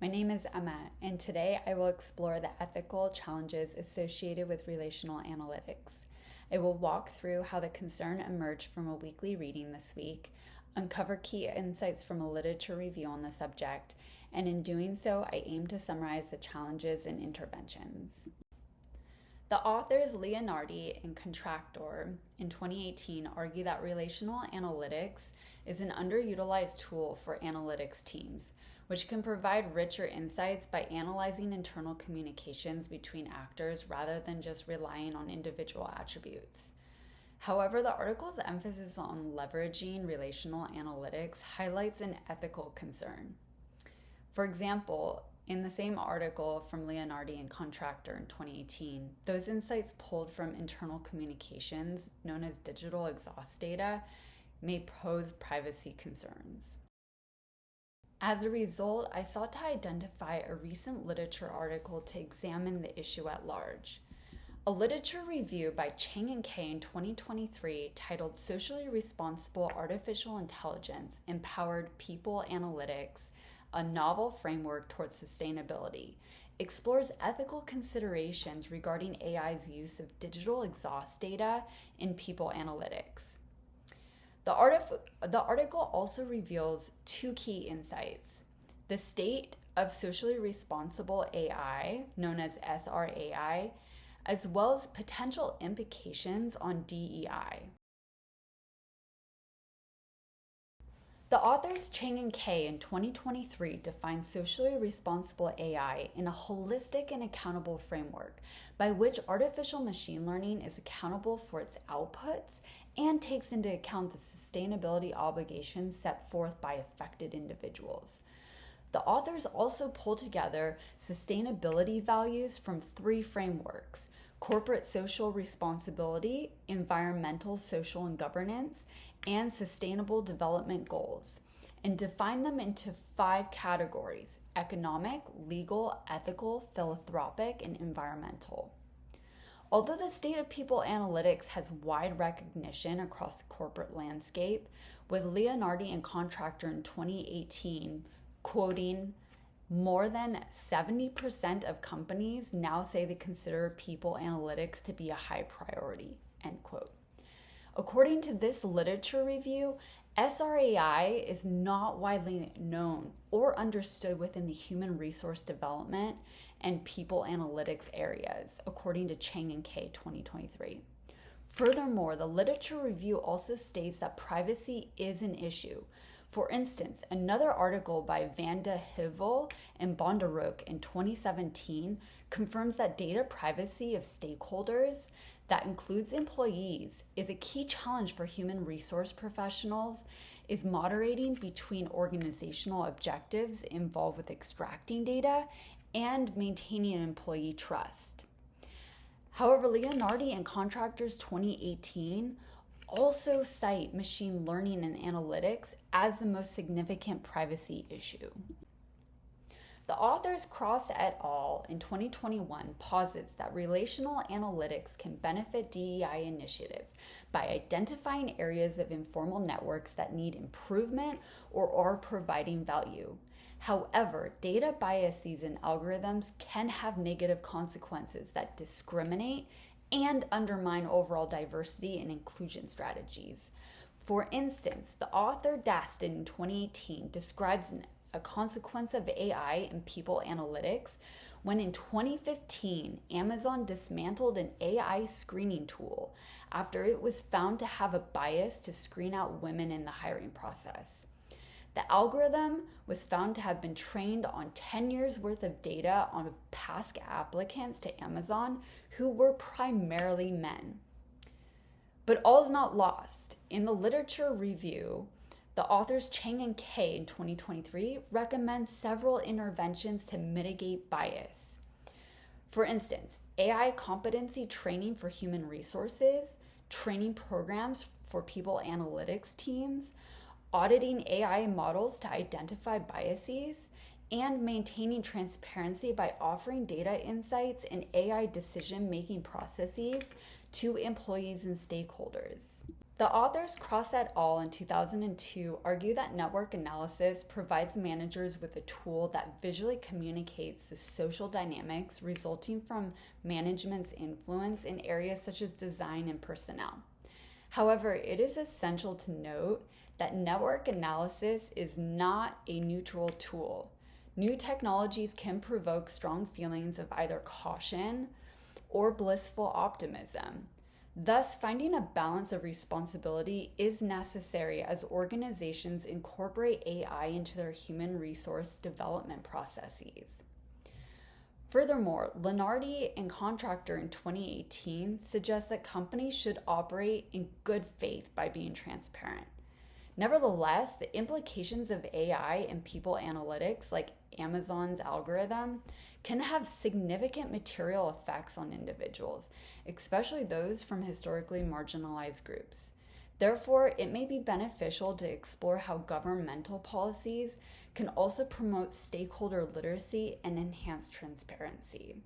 My name is Emma, and today I will explore the ethical challenges associated with relational analytics. I will walk through how the concern emerged from a weekly reading this week, uncover key insights from a literature review on the subject, and in doing so, I aim to summarize the challenges and interventions. The authors Leonardi and Contractor in 2018 argue that relational analytics is an underutilized tool for analytics teams, which can provide richer insights by analyzing internal communications between actors rather than just relying on individual attributes. However, the article's emphasis on leveraging relational analytics highlights an ethical concern. For example, in the same article from Leonardi and Contractor in 2018, those insights pulled from internal communications, known as digital exhaust data, may pose privacy concerns. As a result, I sought to identify a recent literature article to examine the issue at large. A literature review by Chang and Kay in 2023 titled Socially Responsible Artificial Intelligence Empowered People Analytics, a Novel Framework Towards Sustainability, explores ethical considerations regarding AI's use of digital exhaust data in people analytics. The article also reveals two key insights: the state of socially responsible AI, known as SRAI, as well as potential implications on DEI. The authors Chang and Kay in 2023 defined socially responsible AI in a holistic and accountable framework by which artificial machine learning is accountable for its outputs and takes into account the sustainability obligations set forth by affected individuals. The authors also pulled together sustainability values from three frameworks: corporate social responsibility, environmental, social, and governance, and sustainable development goals, and define them into 5 categories: economic, legal, ethical, philanthropic, and environmental. Although the state of people analytics has wide recognition across the corporate landscape, with Leonardi and Contractor in 2018 quoting, "More than 70% of companies now say they consider people analytics to be a high priority," end quote. According to this literature review, SRAI is not widely known or understood within the human resource development and people analytics areas, according to Chang and Kay 2023. Furthermore, the literature review also states that privacy is an issue. For instance, another article by Vanda Heuvel and Bondaruk in 2017 confirms that data privacy of stakeholders, that includes employees, is a key challenge for human resource professionals, is moderating between organizational objectives involved with extracting data and maintaining employee trust. However, Leonardi and Contractor's 2018 also cite machine learning and analytics as the most significant privacy issue. The authors Cross et al. In 2021 posits that relational analytics can benefit DEI initiatives by identifying areas of informal networks that need improvement or are providing value. However, data biases in algorithms can have negative consequences that discriminate and undermine overall diversity and inclusion strategies. For instance, the author Daston in 2018 describes a consequence of AI in people analytics when in 2015, Amazon dismantled an AI screening tool after it was found to have a bias to screen out women in the hiring process. The algorithm was found to have been trained on 10 years worth of data on past applicants to Amazon who were primarily men. But all is not lost. In the literature review, the authors Chang and Kay in 2023 recommend several interventions to mitigate bias. For instance, AI competency training for human resources, training programs for people analytics teams, auditing AI models to identify biases, and maintaining transparency by offering data insights and AI decision-making processes to employees and stakeholders. The authors Cross et al. In 2002 argue that network analysis provides managers with a tool that visually communicates the social dynamics resulting from management's influence in areas such as design and personnel. However, it is essential to note that network analysis is not a neutral tool. New technologies can provoke strong feelings of either caution or blissful optimism. Thus, finding a balance of responsibility is necessary as organizations incorporate AI into their human resource development processes. Furthermore, Lenardi and Contractor in 2018 suggest that companies should operate in good faith by being transparent. Nevertheless, the implications of AI and people analytics, like Amazon's algorithm, can have significant material effects on individuals, especially those from historically marginalized groups. Therefore, it may be beneficial to explore how governmental policies can also promote stakeholder literacy and enhance transparency.